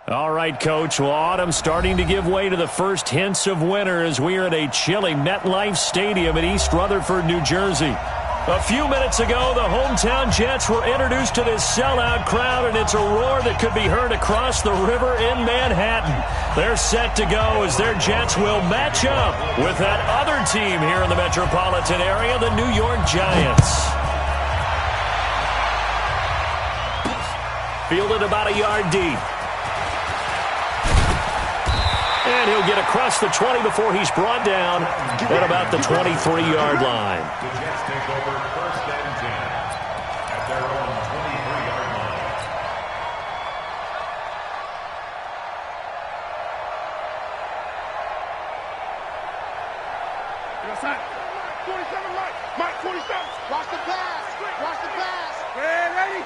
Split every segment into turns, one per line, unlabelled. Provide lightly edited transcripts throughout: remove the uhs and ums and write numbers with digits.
All right, Coach. Well, autumn starting to give way to the first hints of winter as we are at a chilly MetLife Stadium in East Rutherford, New Jersey. A few minutes ago, the hometown Jets were introduced to this sellout crowd, and it's a roar that could be heard across the river in Manhattan. They're set to go as their Jets will match up with that other team here in the metropolitan area, the New York Giants. Fielded about a yard deep. And he'll get across the 20 before he's brought down at about the 23-yard line.
The Jets take over first and 10 at their own 23-yard line.
Inside. 27, Mike. Mike, 27. Watch the pass. Watch the pass. Ready?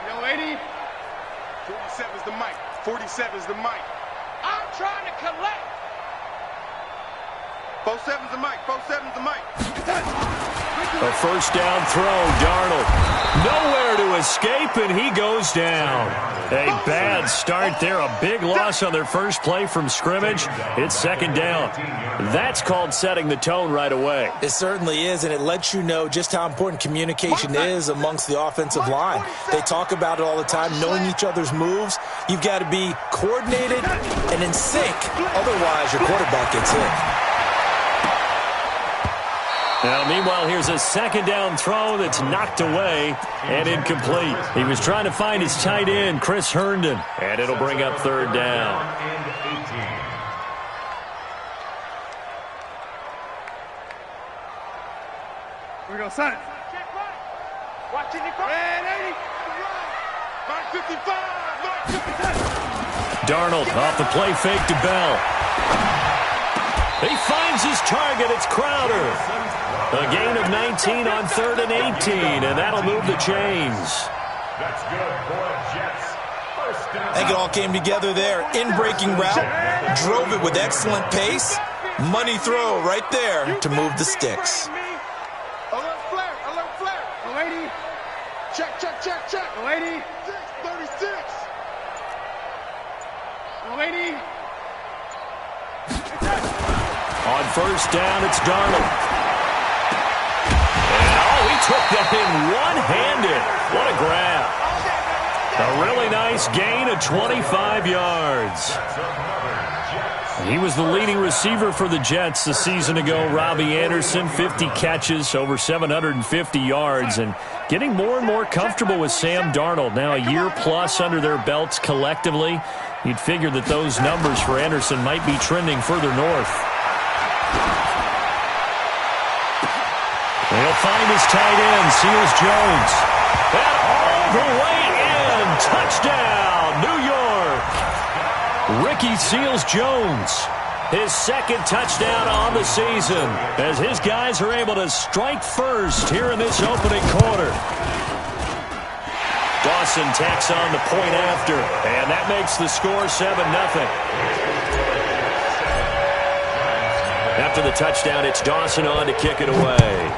Yo, 80. 47's the mic. 47's the mic. I'm trying to collect. 47's the mic. 47's the mic.
A first down throw, Darnold. Nowhere to escape, and he goes down. A bad start there. A big loss on their first play from scrimmage. It's second down. That's called setting the tone right away.
It certainly is, and it lets you know just how important communication is amongst the offensive line. They talk about it all the time, knowing each other's moves. You've got to be coordinated and in sync. Otherwise, your quarterback gets hit.
Now, meanwhile, here's a second down throw that's knocked away and incomplete. He was trying to find his tight end, Chris Herndon, and it'll bring up third down.
Here we go, son. Watch it, ready? Mark 55, Mark 55.
Darnold off the play fake to Bell. He finds his target. It's Crowder. A gain of 19 on 3rd and 18, and that'll move the chains.
That's good for the Jets. First down.
I think it all came together there. In-breaking route, drove it with excellent pace. Money throw right there to move the sticks.
Alert flare, alert flare. 080. Check, check, check, check. 080. 636. 080.
On first down, it's Darnold. And, he took that in one-handed. What a grab. A really nice gain of 25 yards. He was the leading receiver for the Jets a season ago. Robbie Anderson, 50 catches, over 750 yards, and getting more and more comfortable with Sam Darnold. Now a year plus under their belts collectively. You'd figure that those numbers for Anderson might be trending further north. He'll find his tight end, Seals Jones. And all the way in. Touchdown, New York. Ricky Seals Jones. His second touchdown on the season as his guys are able to strike first here in this opening quarter. Dawson tacks on the point after, and that makes the score 7-0. After the touchdown, it's Dawson on to kick it away.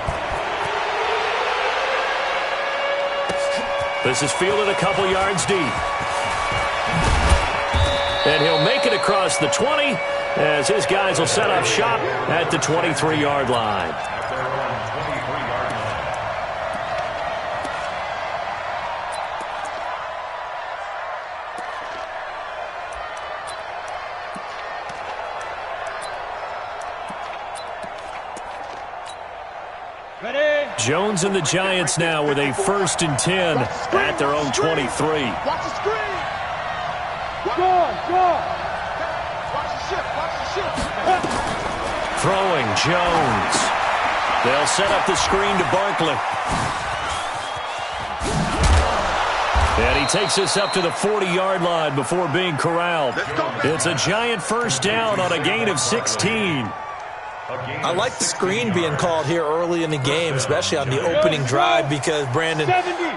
This is fielded a couple yards deep. And he'll make it across the 20 as his guys will set up shop at the 23-yard line. Jones and the Giants now with a 1st and 10 at their own 23.
Watch the screen. Go. Watch the shift. Watch the shift.
Throwing Jones. They'll set up the screen to Barkley. And he takes us up to the 40-yard line before being corralled. It's a Giant first down on a gain of 16.
I like the screen being called here early in the game, especially on the opening drive, because, Brandon,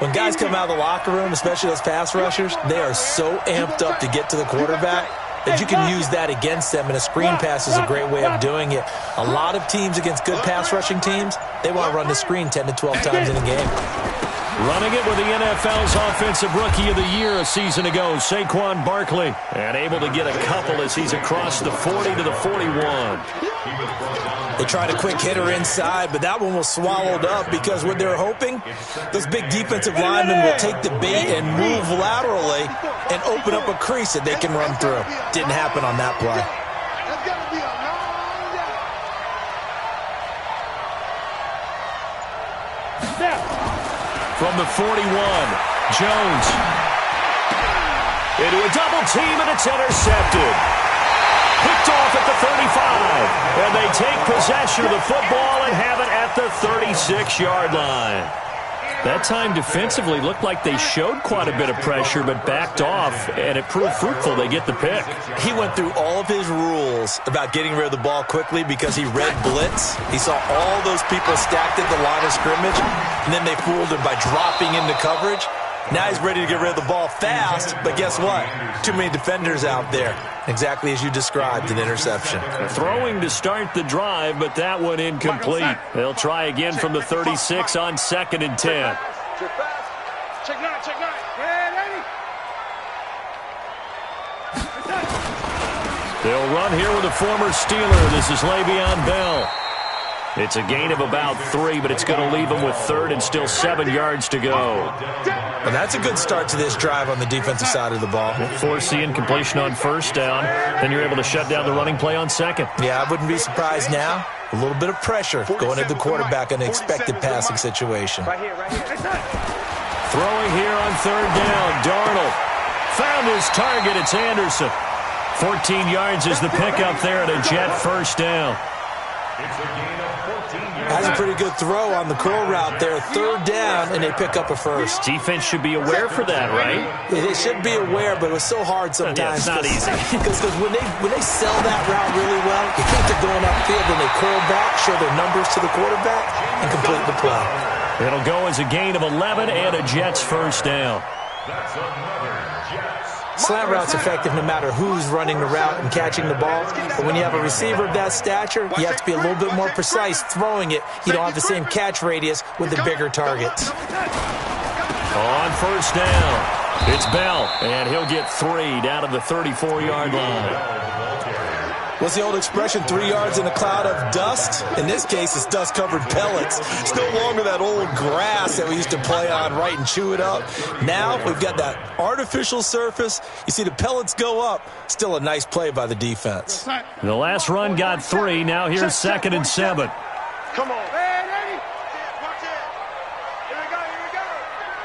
when guys come out of the locker room, especially those pass rushers, they are so amped up to get to the quarterback. that you can use that against them, and a screen pass is a great way of doing it. A lot of teams against good pass rushing teams, they want to run the screen 10 to 12 times in a game.
Running it with the NFL's Offensive Rookie of the Year a season ago, Saquon Barkley. And able to get a couple as he's across the 40 to the 41.
They tried a quick hitter inside, but that one was swallowed up because what they're hoping, those big defensive linemen will take the bait and move laterally and open up a crease that they can run through. Didn't happen on that play.
That's got to be a long day.
From the 41, Jones. Into a double team, and it's intercepted. Picked off at the 35. And they take possession of the football and have it at the 36-yard line. That time defensively looked like they showed quite a bit of pressure but backed off, and it proved fruitful. They get the pick.
He went through all of his rules about getting rid of the ball quickly because he read blitz. He saw all those people stacked at the line of scrimmage, and then they fooled him by dropping into coverage. Now he's ready to get rid of the ball fast, but guess what? Too many defenders out there. Exactly as you described, an interception.
Throwing to start the drive, but that one incomplete. They'll try again from the 36 on 2nd and 10.
Check nine, check nine. Ready?
They'll run here with a former Steeler. This is Le'Veon Bell. It's a gain of about 3, but it's going to leave them with 3rd and still 7 yards to go.
And that's a good start to this drive on the defensive side of the ball.
Force the incompletion on 1st down. Then you're able to shut down the running play on 2nd.
Yeah, I wouldn't be surprised now. A little bit of pressure going at the quarterback in an expected passing situation.
Throwing here on 3rd down. Darnold found his target. It's Anderson. 14 yards is the pickup there at a Jet 1st down.
Has a pretty good throw on the curl route there. 3rd down, and they pick up a 1st.
Defense should be aware for that, right?
They should be aware, but it was so hard sometimes.
Yeah, it's not easy.
Because when they sell that route really well, you think they're going upfield, then they curl back, show their numbers to the quarterback, and complete the play.
It'll go as a gain of 11 and a Jets 1st down.
That's another Jets.
Slant route's effective no matter who's running the route and catching the ball. But when you have a receiver of that stature, you have to be a little bit more precise throwing it. You don't have the same catch radius with the bigger targets.
On 1st down, it's Bell, and he'll get 3 down to the 34-yard line.
What's the old expression, 3 yards in a cloud of dust? In this case, it's dust-covered pellets. It's no longer that old grass that we used to play on, right, and chew it up. Now we've got that artificial surface. You see the pellets go up. Still a nice play by the defense.
The last run got 3. Now here's 2nd and 7.
Come on. Ready? Watch it. Here we go, here we go.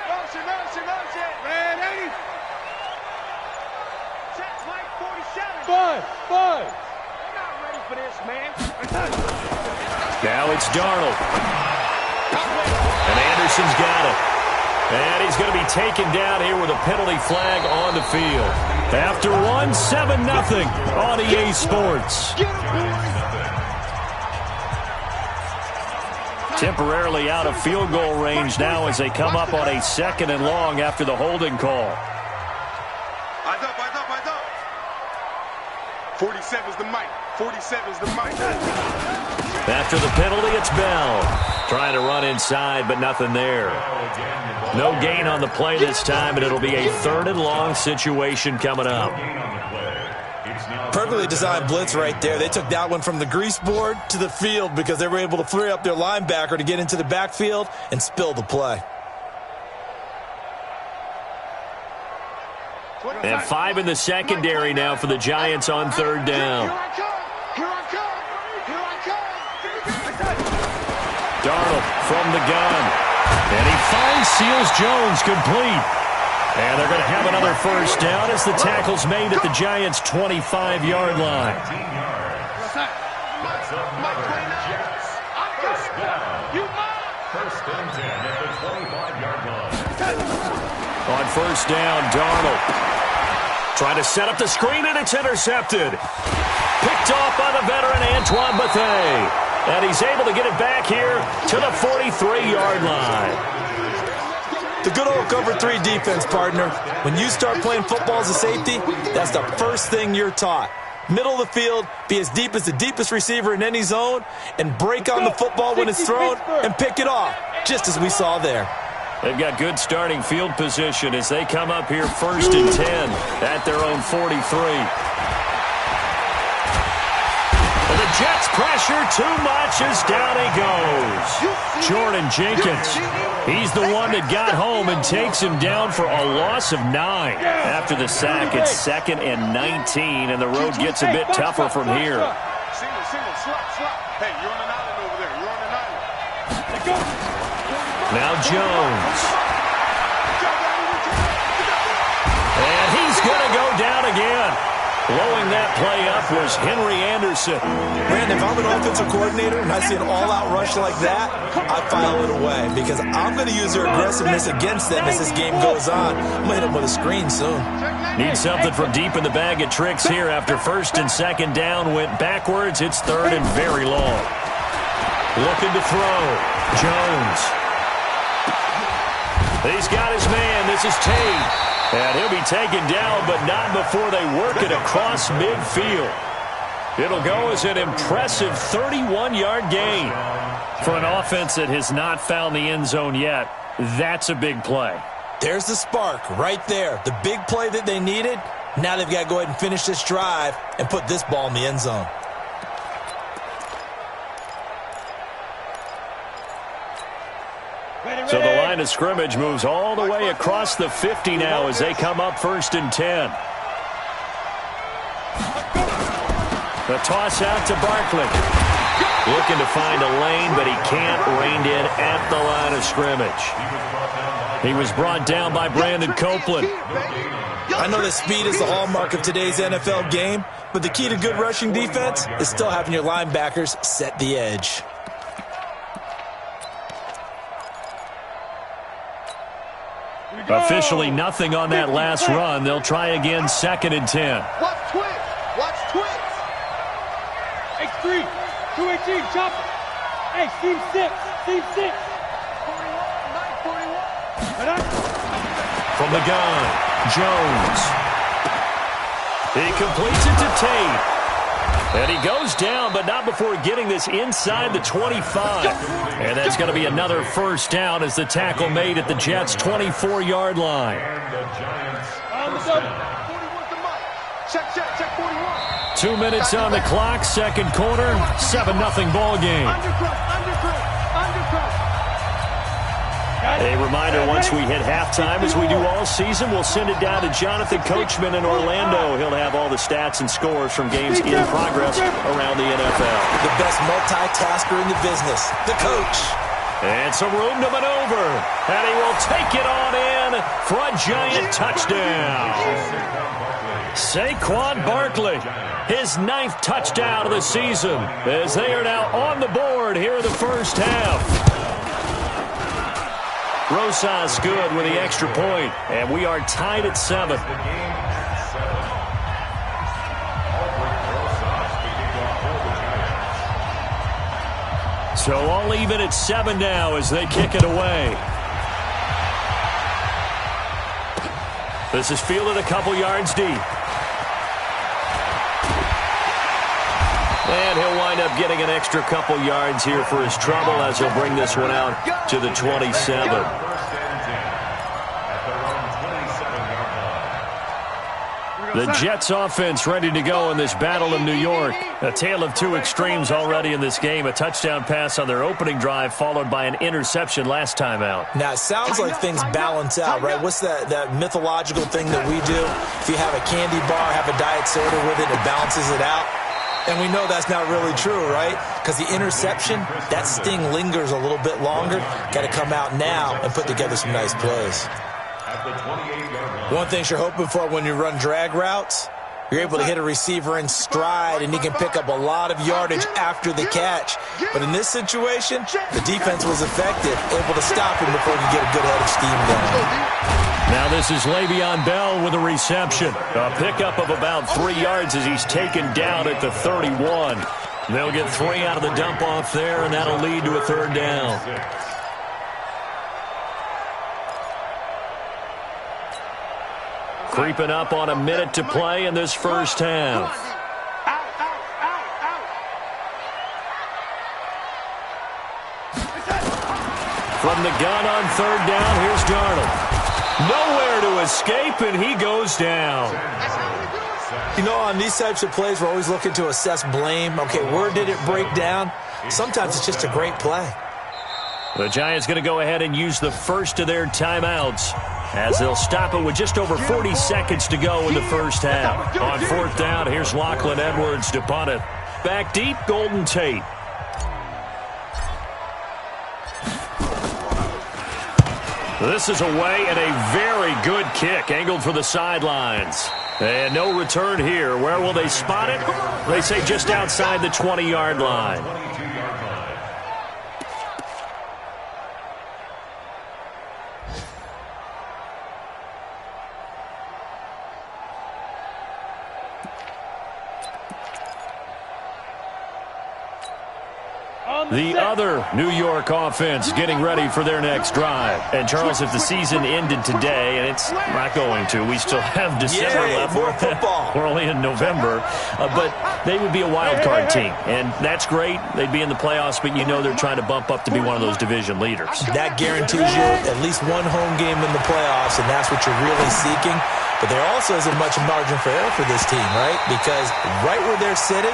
Motion, motion, motion. Ready? Check, Mike, 47. Five. For this, man.
Now it's Darnold. And Anderson's got it. And he's going to be taken down here with a penalty flag on the field. After 7-0 on EA Sports. Temporarily out of field goal range now as they come up on a 2nd and long after the holding call.
Eyes up. 47's the mic. 47's the mic.
After the penalty, it's Bell. Trying to run inside, but nothing there. No gain on the play this time, and it'll be a 3rd and long situation coming up.
Perfectly designed blitz right there. They took that one from the grease board to the field because they were able to free up their linebacker to get into the backfield and spill the play.
And 5 in the secondary now for the Giants on 3rd down.
Here I come.
Darnold from the gun. And he finds Seals Jones complete. And they're going to have another 1st down as the tackle's made at the Giants' 25-yard line.
First and 10 at the 25-yard line.
On 1st down, Darnold trying to set up the screen, and it's intercepted. Picked off by the veteran Antoine Bethea. And he's able to get it back here to the 43-yard line.
The good old cover 3 defense, partner. When you start playing football as a safety, that's the first thing you're taught. Middle of the field, be as deep as the deepest receiver in any zone, and break on the football when it's thrown and pick it off, just as we saw there.
They've got good starting field position as they come up here 1st and 10 at their own 43. The Jets pressure too much as down he goes. Jordan Jenkins. He's the one that got home and takes him down for a loss of 9. After the sack, it's 2nd and 19, and the road gets a bit tougher from here.
Single, slot. Hey, you're on an island over there. You're on an island.
Now Jones. And he's going to go down again. Blowing that play up was Henry Anderson.
Brandon, if I'm an offensive coordinator and I see an all-out rush like that, I file it away because I'm going to use their aggressiveness against them as this game goes on. I'm going to hit them with a screen soon.
Need something from deep in the bag of tricks here after 1st and 2nd down. Went backwards. It's 3rd and very long. Looking to throw. Jones. He's got his man. This is Tate. And he'll be taken down, but not before they work it across midfield. It'll go as an impressive 31-yard gain. For an offense that has not found the end zone yet, that's a big play.
There's the spark right there. The big play that they needed. Now they've got to go ahead and finish this drive and put this ball in the end zone.
So the line of scrimmage moves all the way across the 50 now as they come up 1st and 10. The toss out to Barkley. Looking to find a lane, but he can't. Reined in at the line of scrimmage. He was brought down by Brandon Copeland.
I know that speed is the hallmark of today's NFL game, but the key to good rushing defense is still having your linebackers set the edge.
Officially nothing on that last run. They'll try again 2nd and 10.
Watch twins. Watch twins.
X3. 218. Chopper. Hey, seam 6. Seam 6. 41.
From the gun, Jones. He completes it to Tate. And he goes down, but not before getting this inside the 25. And that's going to be another 1st down as the tackle made at the Jets' 24-yard line.
Check 41.
2 minutes on the clock, 2nd quarter, 7-0 ball game. A reminder, once we hit halftime, as we do all season, we'll send it down to Jonathan Coachman in Orlando. He'll have all the stats and scores from games in progress around the NFL.
The best multitasker in the business, the coach.
And some room to maneuver. And he will take it on in for a giant touchdown. Saquon Barkley, his 9th touchdown of the season, as they are now on the board here in the 1st half. Rosas good with the extra point, and we are tied at 7. So all even at 7 now as they kick it away. This is fielded a couple yards deep. And he'll wind up getting an extra couple yards here for his trouble as he'll bring this one out to the 27. The Jets offense ready to go in this battle in New York. A tale of two extremes already in this game. A touchdown pass on their opening drive followed by an interception last time out.
Now, it sounds like things balance out, right? What's that mythological thing that we do? If you have a candy bar, have a diet soda with it, it balances it out. And we know that's not really true, right? Because the interception, that sting lingers a little bit longer. Got to come out now and put together some nice plays. One thing you're hoping for when you run drag routes, you're able to hit a receiver in stride, and he can pick up a lot of yardage after the catch. But in this situation, the defense was effective, able to stop him before he could get a good head of steam going.
Now this is Le'Veon Bell with a reception. A pickup of about 3 yards as he's taken down at the 31. They'll get 3 out of the dump off there, and that'll lead to a 3rd down. Creeping up on a minute to play in this first half. From the gun on third down, here's Darnold. Nowhere to escape, and he goes down.
You know, on these types of plays, we're always looking to assess blame. Okay, where did it break down? Sometimes it's just a great play.
The Giants going to go ahead and use the first of their timeouts as they'll stop it with just over 40 seconds to go in the first half. On fourth down, here's Lachlan Edwards to punt it. Back deep, Golden Tate. This is away and a very good kick angled for the sidelines. And no return here. Where will they spot it? They say just outside the 20-yard line. The other New York offense getting ready for their next drive. And, Charles, if the season ended today, and it's not going to, we still have December left.
More football.
We're only in November. But they would be a wild card team. And that's great. They'd be in the playoffs, but you know they're trying to bump up to be one of those division leaders.
That guarantees you at least one home game in the playoffs, and that's what you're really seeking. But there also isn't much margin for error for this team, right? Because right where they're sitting,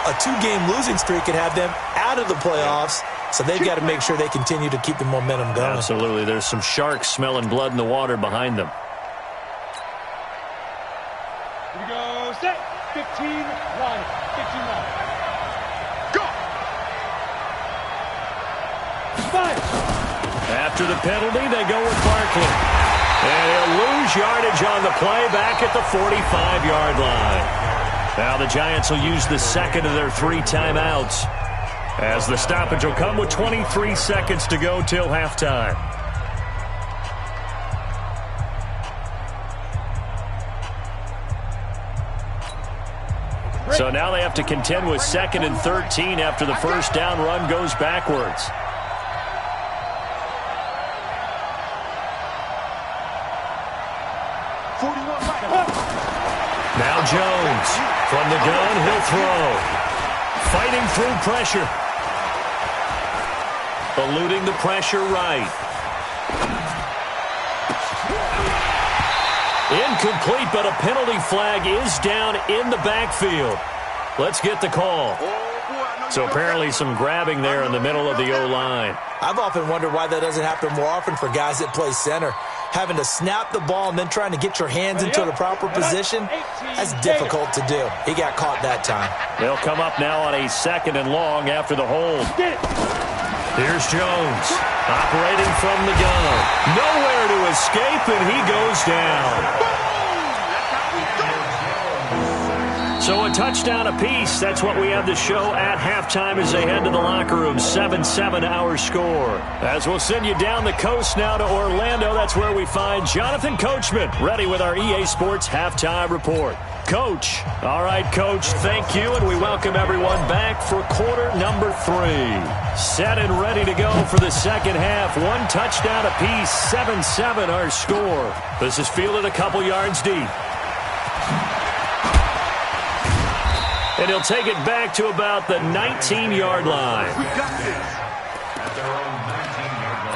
a two-game losing streak could have them out of the playoffs, so they've got to make sure they continue to keep the momentum going.
Absolutely. There's some sharks smelling blood in the water behind them.
Here we go, set, 15, line, 15 line. Go! 5.
After the penalty, they go with Barkley. And he'll lose yardage on the play back at the 45-yard line. Now the Giants will use the second of their 3 timeouts as the stoppage will come with 23 seconds to go till halftime. So now they have to contend with 2nd and 13 after the first down run goes backwards. Now Jones from the gun, he'll throw. Fighting through pressure. Eluding the pressure right. Incomplete, but a penalty flag is down in the backfield. Let's get the call. So apparently some grabbing there in the middle of the O-line.
I've often wondered why that doesn't happen more often for guys that play center. Having to snap the ball and then trying to get your hands into the proper position, that's difficult to do. He got caught that time.
They'll come up now on a 2nd and long after the hold. Here's Jones, operating from the gun. Nowhere to escape, and he goes down. So a touchdown apiece. That's what we have to show at halftime as they head to the locker room. 7-7 our score. As we'll send you down the coast now to Orlando. That's where we find Jonathan Coachman ready with our EA Sports halftime report. Coach. All right, Coach, thank you, and we welcome everyone back for quarter number 3. Set and ready to go for the second half. 1 touchdown apiece, 7-7 our score. This is fielded a couple yards deep. And he'll take it back to about the 19-yard line.
We got this. At their own 19-yard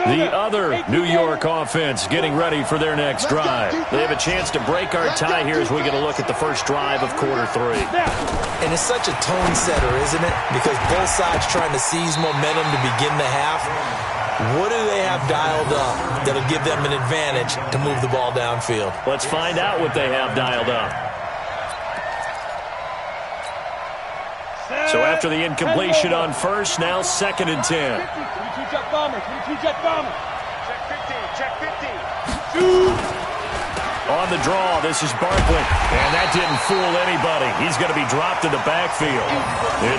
line.
The other New York offense getting ready for their next drive. They have a chance to break our tie here as we get a look at the first drive of quarter 3.
And it's such a tone setter, isn't it? Because both sides trying to seize momentum to begin the half. What do they have dialed up that'll give them an advantage to move the ball downfield?
Let's find out what they have dialed up. So after the incompletion on first, now 2nd and 10.
22 jet bomber, 22 jet bomber.
Check 15, check 15.
Shoot!
On the draw, this is Barkley. And that didn't fool anybody. He's going to be dropped in the backfield.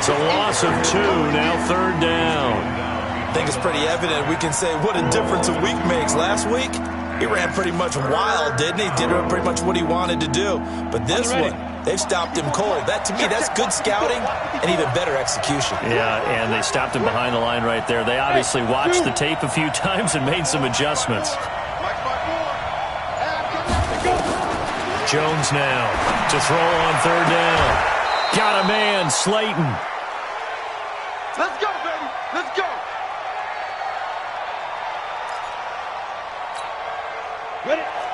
It's a loss of 2, now 3rd down.
I think it's pretty evident. We can say what a difference a week makes. Last week, he ran pretty much wild, didn't he? Did pretty much what he wanted to do. But this one, They've stopped him cold. That, to me, that's good scouting and even better execution.
Yeah, and they stopped him behind the line right there. They obviously watched the tape a few times and made some adjustments. Jones now to throw on third down. Got a man, Slayton.
Let's go, baby. Let's go.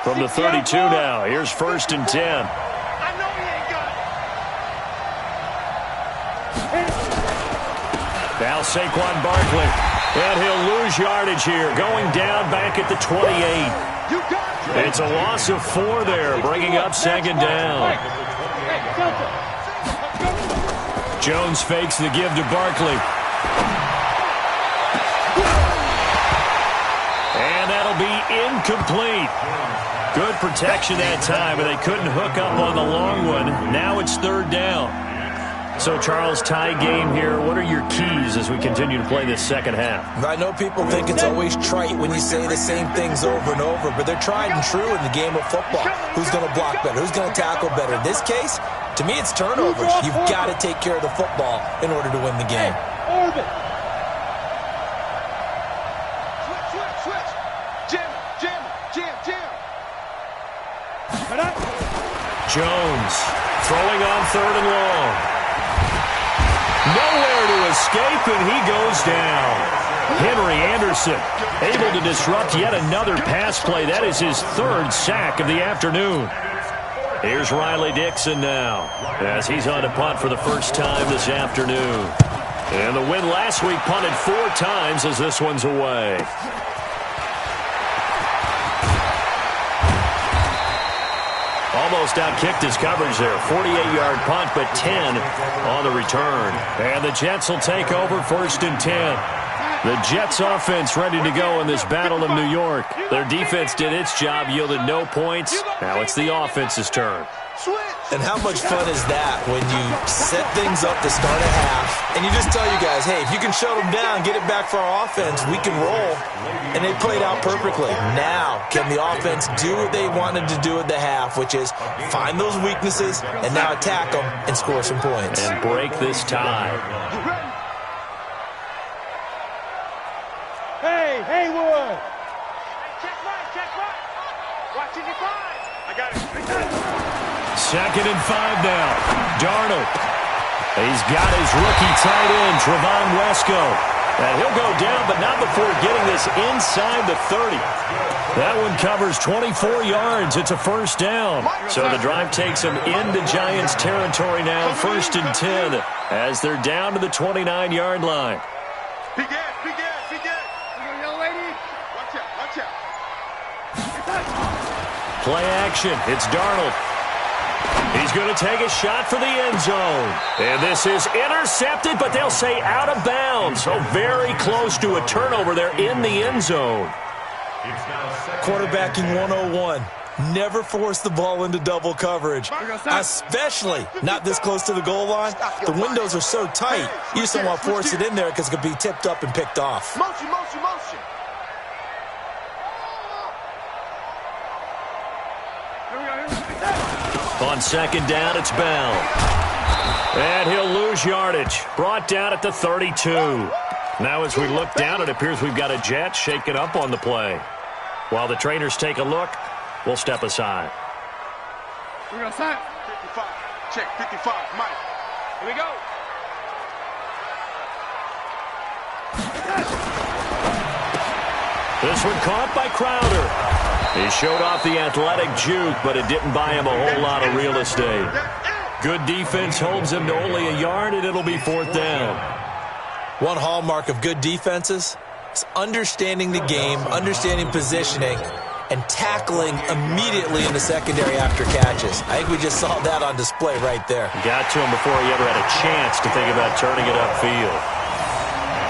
From the 32 now, here's 1st and 10.
I know he ain't got it.
Now Saquon Barkley, and he'll lose yardage here, going down back at the 28.
You got it.
It's a loss of 4 there, bringing up 2nd down. Jones fakes the give to Barkley. And that'll be incomplete. Good protection that time, but they couldn't hook up on the long one. Now it's 3rd down. So, Charles, tie game here. What are your keys as we continue to play this second half?
I know people think it's always trite when you say the same things over and over, but they're tried and true in the game of football. Who's going to block better? Who's going to tackle better? In this case, to me, it's turnovers. You've got to take care of the football in order to win the game.
Switch. Jam.
Jones throwing on 3rd and long. Nowhere to escape, and he goes down. Henry Anderson able to disrupt yet another pass play. That is his 3rd sack of the afternoon. Here's Riley Dixon now as he's on to punt for the first time this afternoon. And the win last week punted 4 times as this one's away. Almost outkicked his coverage there. 48-yard punt, but 10 on the return. And the Jets will take over 1st and 10. The Jets offense ready to go in this battle of New York. Their defense did its job, yielded no points. Now it's the offense's turn.
And how much fun is that when you set things up to start a half and you just tell you guys, hey, if you can shut them down, get it back for our offense, we can roll. And they played out perfectly. Now, can the offense do what they wanted to do at the half, which is find those weaknesses and now attack them and score some points.
And break this tie.
Hey, Haywood!
Check right. Watching your 5. I got it.
2nd and 5 now. Darnold. He's got his rookie tight end, Trevon Wesco. And he'll go down, but not before getting this inside the 30. That one covers 24 yards. It's a 1st down. So the drive takes them into Giants territory now, 1st and 10, as they're down to the 29-yard line.
Big ass. Young lady. Watch out.
Play action. It's Darnold. He's going to take a shot for the end zone. And this is intercepted, but they'll say out of bounds. So very close to a turnover there in the end zone.
Quarterbacking 101. Never force the ball into double coverage, especially not this close to the goal line. The windows are so tight, you just don't want to force it in there because it could be tipped up and picked off.
Motion.
On 2nd down, it's Bell. And he'll lose yardage. Brought down at the 32. Now as we look down, it appears we've got a Jet shaking up on the play. While the trainers take a look, we'll step aside.
We're going to sign. 55. Check 55. Mike. Here we go.
This one caught by Crowder. He showed off the athletic juke, but it didn't buy him a whole lot of real estate. Good defense holds him to only a yard, and it'll be 4th down.
One hallmark of good defenses is understanding the game, understanding positioning, and tackling immediately in the secondary after catches. I think we just saw that on display right there.
Got to him before he ever had a chance to think about turning it upfield.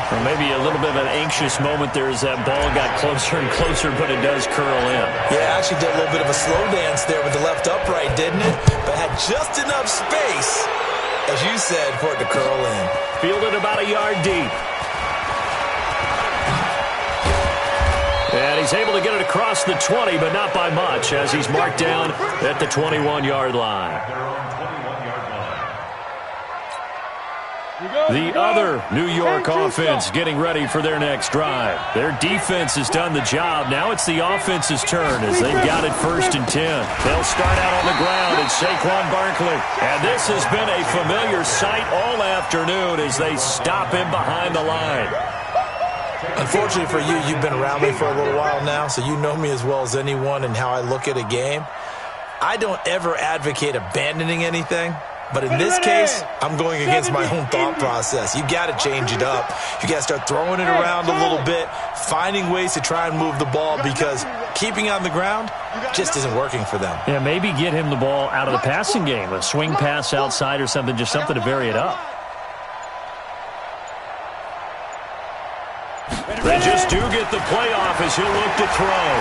Or maybe a little bit of an anxious moment there as that ball got closer and closer, but it does curl in.
Yeah, actually did a little bit of a slow dance there with the left upright, didn't it? But had just enough space, as you said, for it to curl in.
Fielded about a yard deep. And he's able to get it across the 20, but not by much, as he's marked down at the 21-yard line. The other New York offense getting ready for their next drive. Their defense has done the job. Now it's the offense's turn as they've got it 1st and 10. They'll start out on the ground at Saquon Barkley. And this has been a familiar sight all afternoon as they stop him behind the line.
Unfortunately for you, you've been around me for a little while now, so you know me as well as anyone and how I look at a game. I don't ever advocate abandoning anything. But in this case, I'm going against my own thought process. You got to change it up. You got to start throwing it around a little bit, finding ways to try and move the ball because keeping on the ground just isn't working for them.
Yeah, maybe get him the ball out of the passing game, a swing pass outside or something, just something to vary it up. They just do get the playoff as he'll look to throw.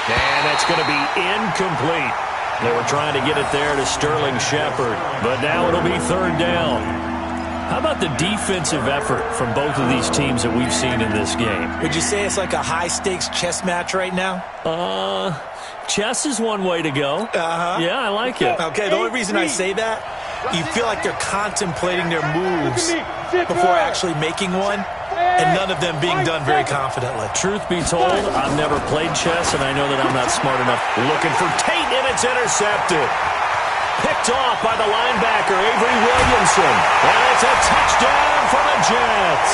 And that's going to be incomplete. They were trying to get it there to Sterling Shepard, but now it'll be 3rd down. How about the defensive effort from both of these teams that we've seen in this game?
Would you say it's like a high-stakes chess match right now?
Chess is one way to go. Yeah, I like it.
Okay, the only reason I say that, you feel like they're contemplating their moves before actually making one, and none of them being done very confidently.
Truth be told, I've never played chess, and I know that I'm not smart enough. Looking for Tate, and it's intercepted. Picked off by the linebacker, Avery Williamson. And it's a touchdown for the Jets.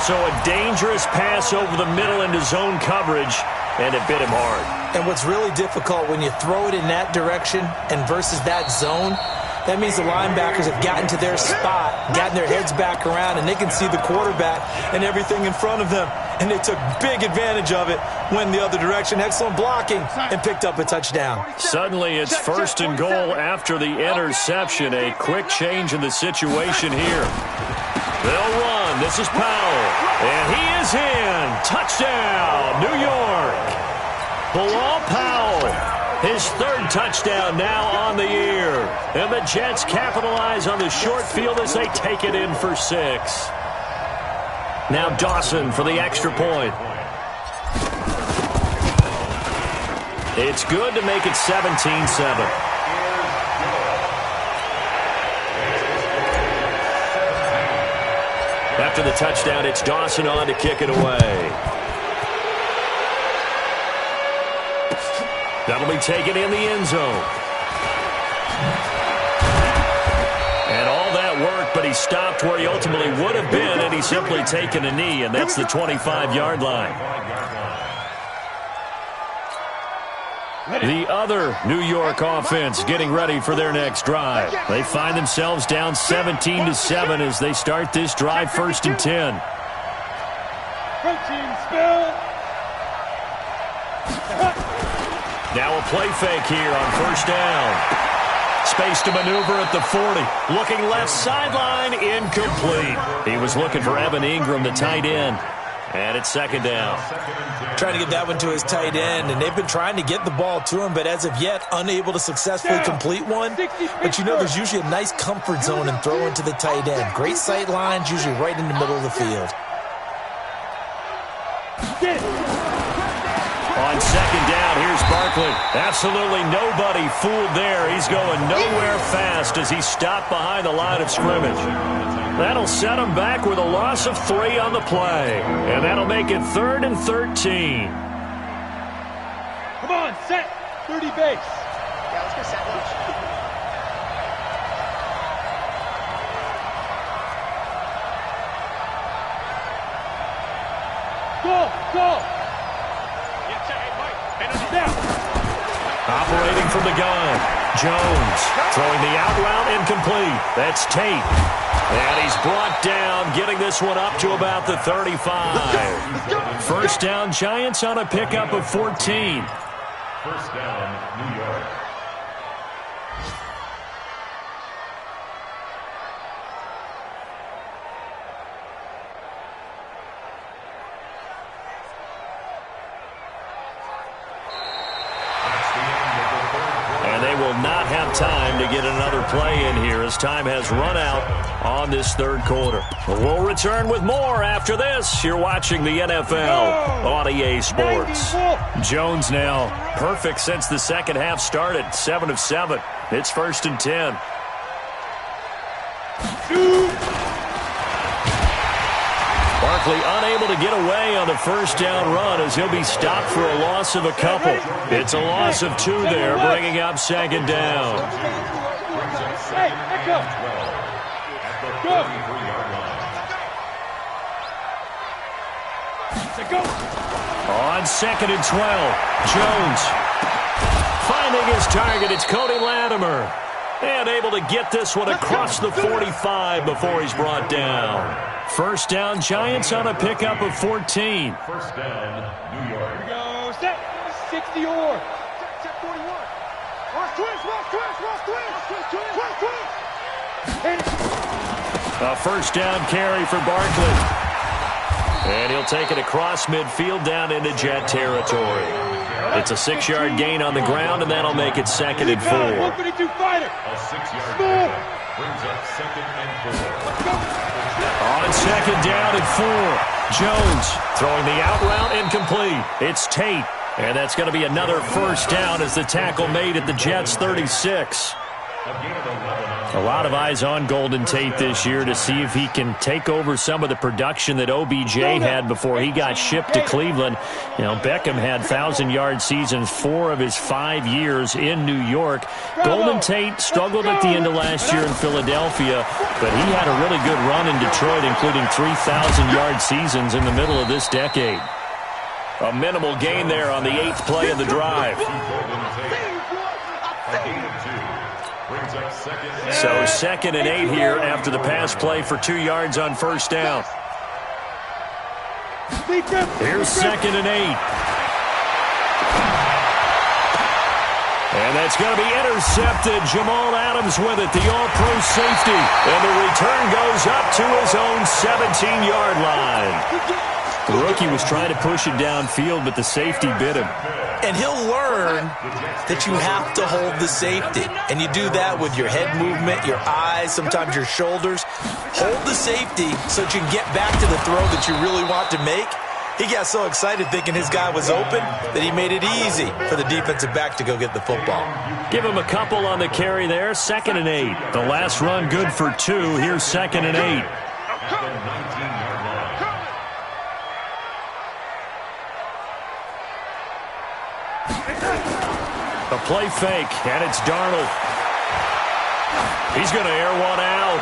So a dangerous pass over the middle into zone coverage, and it bit him hard.
And what's really difficult when you throw it in that direction and versus that zone, that means the linebackers have gotten to their spot, gotten their heads back around, and they can see the quarterback and everything in front of them. And they took big advantage of it, went the other direction, excellent blocking, and picked up a touchdown.
Suddenly it's 1st and goal after the interception. A quick change in the situation here. They'll run. This is Powell. And he is in. Touchdown, New York. Bilal Powell. His 3rd touchdown now on the year. And the Jets capitalize on the short field as they take it in for 6. Now Dawson for the extra point. It's good to make it 17-7. After the touchdown, it's Dawson on to kick it away. That'll be taken in the end zone. And all that work, but he stopped where he ultimately would have been, and he's simply taken a knee, and that's the 25-yard line. The other New York offense getting ready for their next drive. They find themselves down 17-7 as they start this drive 1st and 10.
Protein spill.
Now a play fake here on 1st down. Space to maneuver at the 40. Looking left sideline, incomplete. He was looking for Evan Ingram, the tight end. And it's 2nd down.
Trying to get that one to his tight end, and they've been trying to get the ball to him, but as of yet, unable to successfully complete one. But you know there's usually a nice comfort zone in throwing to the tight end. Great sight lines, usually right in the middle of the field.
On 2nd down, here's Barkley. Absolutely nobody fooled there. He's going nowhere fast as he stopped behind the line of scrimmage. That'll set him back with a loss of 3 on the play. And that'll make it 3rd and 13.
Come on, set. 30 base.
Yeah, let's go set lunch.
Go.
Operating from the gun. Jones throwing the out route incomplete. That's Tate. And he's brought down, getting this one up to about the 35. 1st down, Giants on a pickup of 14.
1st down, New York.
Not have time to get another play in here as time has run out on this 3rd quarter. We'll return with more after this. You're watching the NFL on EA Sports. Jones now perfect since the 2nd half started, 7 of 7. It's 1st and 10. Barkley unable to get away on the first down run as he'll be stopped for a loss of a couple. It's a loss of 2 there, bringing up 2nd down.
Hey, go. Go. Go.
On 2nd and 12, Jones finding his target. It's Cody Latimer. And able to get this one across the 45 before he's brought down. 1st down, Giants on a pickup of 14.
1st down, New York.
Here we go. Set. 60 or.
Check 41. Watch twist, watch twist, watch twist. Twist, twist.
A 1st down carry for Barkley. And he'll take it across midfield down into Jet territory. It's a 6-yard gain on the ground, and that'll make it 2nd and 4.
152 fighter.
A 6-yard gain brings up 2nd and 4.
On 2nd down and 4, Jones throwing the out route incomplete. It's Tate, and that's going to be another 1st down as the tackle made at the Jets' 36. A lot of eyes on Golden Tate this year to see if he can take over some of the production that OBJ had before he got shipped to Cleveland. You know, Beckham had 1,000-yard seasons 4 of his 5 years in New York. Golden Tate struggled at the end of last year in Philadelphia, but he had a really good run in Detroit, including 3,000-yard seasons in the middle of this decade. A minimal gain there on the 8th play of the drive. So 2nd and 8 here after the pass play for 2 yards on 1st down. Here's 2nd and 8. And that's going to be intercepted. Jamal Adams with it, the all-pro safety. And the return goes up to his own 17-yard line. The rookie was trying to push it downfield, but the safety bit him.
And he'll learn that you have to hold the safety. And you do that with your head movement, your eyes, sometimes your shoulders. Hold the safety so that you can get back to the throw that you really want to make. He got so excited thinking his guy was open that he made it easy for the defensive back to go get the football.
Give him a couple on the carry there. 2nd and 8. The last run good for 2. Here's 2nd and 8. A play fake, and it's Darnold. He's going to air one out.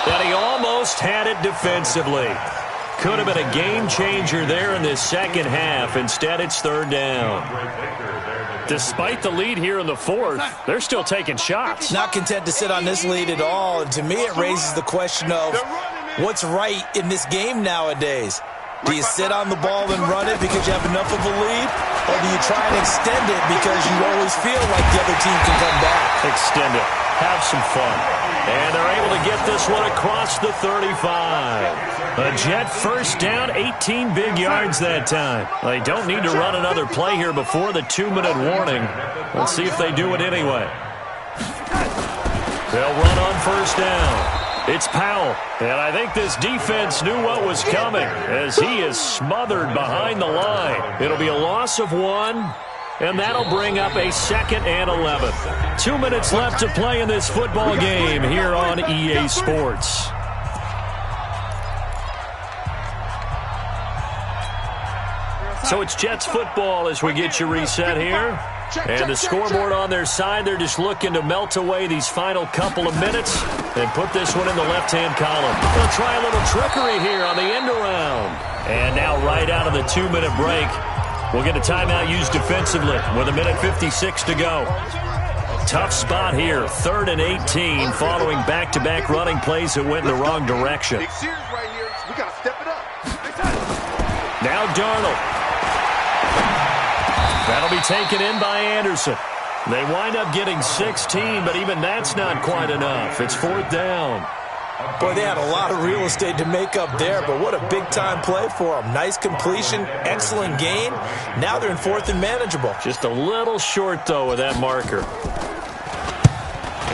And he almost had it defensively. Could have been a game changer there in this 2nd half. Instead, it's 3rd down. Despite the lead here in the 4th, they're still taking shots.
Not content to sit on this lead at all. And to me, it raises the question of what's right in this game nowadays. Do you sit on the ball and run it because you have enough of a lead? Or do you try and extend it because you always feel like the other team can come back?
Extend it. Have some fun. And they're able to get this one across the 35. A Jet 1st down, 18 big yards that time. They don't need to run another play here before the 2-minute warning. Let's see if they do it anyway. They'll run on 1st down. It's Powell, and I think this defense knew what was coming as he is smothered behind the line. It'll be a loss of 1, and that'll bring up a 2nd and 11. 2 minutes left to play in this football game here on EA Sports. So it's Jets football as we get you reset here. And the scoreboard on their side, they're just looking to melt away these final couple of minutes and put this one in the left-hand column. They'll try a little trickery here on the end around. And now right out of the 2-minute break, we'll get a timeout used defensively with 1:56 to go. Tough spot here, 3rd and 18, following back-to-back running plays that went in the wrong direction. Now Darnold. That'll be taken in by Anderson. They wind up getting 16, but even that's not quite enough. It's 4th down.
Boy, they had a lot of real estate to make up there, but what a big-time play for them. Nice completion, excellent gain. Now they're in 4th and manageable.
Just a little short, though, with that marker.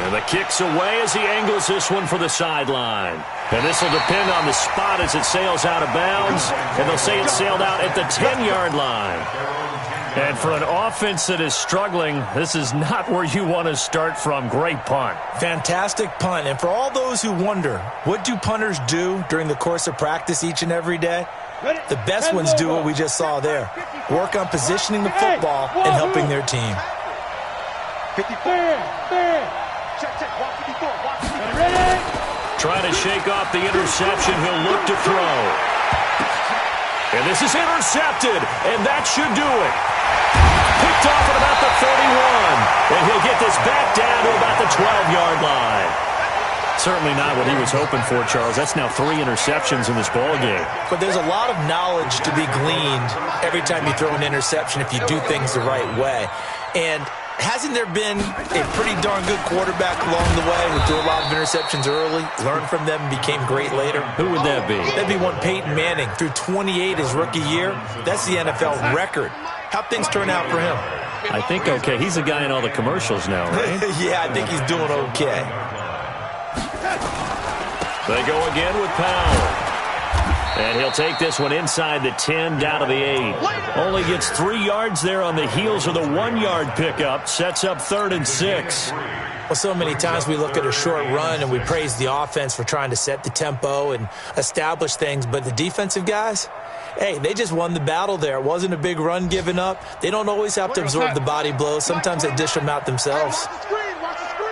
And the kick's away as he angles this one for the sideline. And this will depend on the spot as it sails out of bounds. And they'll say it sailed out at the 10-yard line. And for an offense that is struggling, this is not where you want to start from. Great punt.
Fantastic punt. And for all those who wonder, what do punters do during the course of practice each and every day? The best ones do what we just saw there. Work on positioning the football and helping their team.
54. Check. 154.
Ready?
Trying to shake off the interception. He'll look to throw. And this is intercepted, and that should do it. Picked off at about the 31, and he'll get this back down to about the 12-yard line. Certainly not what he was hoping for, Charles. That's now 3 interceptions in this ballgame.
But there's a lot of knowledge to be gleaned every time you throw an interception if you do things the right way. And hasn't there been a pretty darn good quarterback along the way who threw a lot of interceptions early, learned from them, and became great later?
Who would that be?
That'd be one Peyton Manning. Threw 28 his rookie year. That's the NFL record. How'd things turn out for him?
I think okay. He's the guy in all the commercials now, right?
Yeah, I think he's doing okay.
They go again with Powell. And he'll take this one inside the 10, down to the 8. Only gets 3 yards there on the heels of the 1-yard pickup. Sets up 3rd and 6.
Well, so many times we look at a short run and we praise the offense for trying to set the tempo and establish things. But the defensive guys, hey, they just won the battle there. It wasn't a big run given up. They don't always have to absorb the body blows. Sometimes they dish them out themselves.
Watch the screen.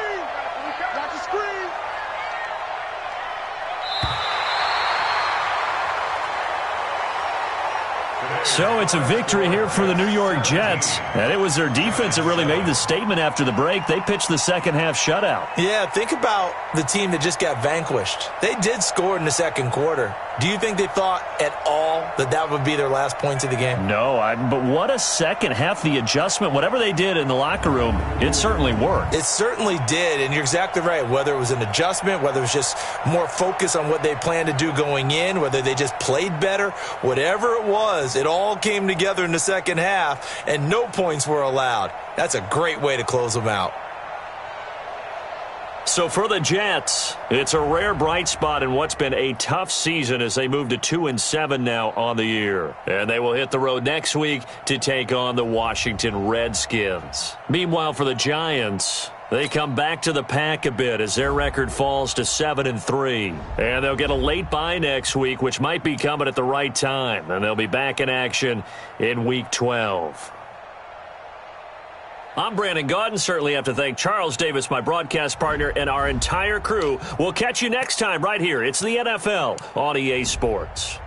So it's a victory here for the New York Jets. And it was their defense that really made the statement after the break. They pitched the second-half shutout.
Yeah, think about the team that just got vanquished. They did score in the second quarter. Do you think they thought at all that that would be their last points of the game?
No, but what a second half. The adjustment, whatever they did in the locker room, it certainly worked.
It certainly did, and you're exactly right. Whether it was an adjustment, whether it was just more focus on what they planned to do going in, whether they just played better, whatever it was, it all came together in the second half, and no points were allowed. That's a great way to close them out.
So for the Jets, it's a rare bright spot in what's been a tough season as they move to 2-7 now on the year. And they will hit the road next week to take on the Washington Redskins. Meanwhile, for the Giants, they come back to the pack a bit as their record falls to 7-3. And they'll get a late bye next week, which might be coming at the right time. And they'll be back in action in Week 12. I'm Brandon Gaudin. Certainly have to thank Charles Davis, my broadcast partner, and our entire crew. We'll catch you next time right here. It's the NFL on EA Sports.